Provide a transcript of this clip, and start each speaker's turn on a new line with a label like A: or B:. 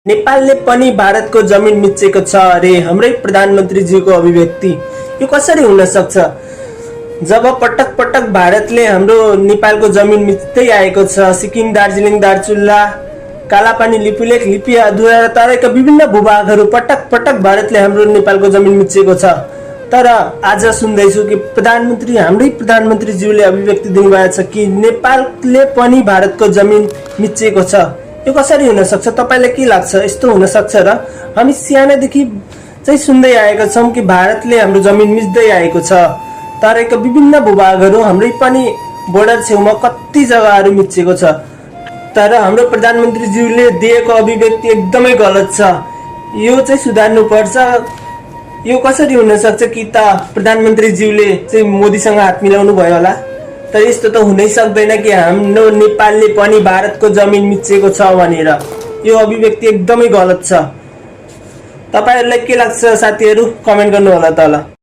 A: नेपालले पनि भारतको जमिन मिचेको छ अरे हाम्रै प्रधानमन्त्रीज्यूको अभिव्यक्ति यो कसरी हुन सक्छ? जब पटक पटक भारतले हाम्रो नेपालको जमिन मिच्दै आएको छ, सिक्किम, दार्जिलिङ, दार्चुला, कालापानी, लिपुलेख, लिपि, अधुरा र तराईका विभिन्न भूभागहरू पटक पटक भारतले हाम्रो नेपालको जमिन मिचेको छ। तर आज सुन्दैछु कि हाम्रै प्रधानमन्त्रीज्यूले अभिव्यक्ति दिनुभएको छ कि नेपालले पनि भारतको जमिन मिचेको छ। यो कसरी हुन सक्छ? तपाईलाई के लाग्छ? यस्तो हुन सक्छ र? हामी सानैदेखि चाहिँ सुन्दै आएका छौं कि भारतले हाम्रो जमिन मिच्दै आएको छ। तराईका विभिन्न भूभागहरू हाम्रै पनि बोर्डर छेउमा कति जग्गाहरू मिचेको छ। तर हाम्रो प्रधानमन्त्रीज्यूले दिएको अभिव्यक्ति एकदमै गलत छ। यो चाहिँ सुधार्नु पर्छ। यो कसरी हुन सक्छ कि त प्रधानमन्त्रीज्यूले चाहिँ मोदीसँग हात मिलाउनु भयो होला? तर यस्तो त हुनै सक्दैन कि हाम्रो नेपालले पनि भारतको जमिन मिचेको छ भनेर। यो अभिव्यक्ति एकदमै गलत छ। तपाईहरुलाई के लाग्छ साथीहरु? कमेन्ट गर्नु होला तल।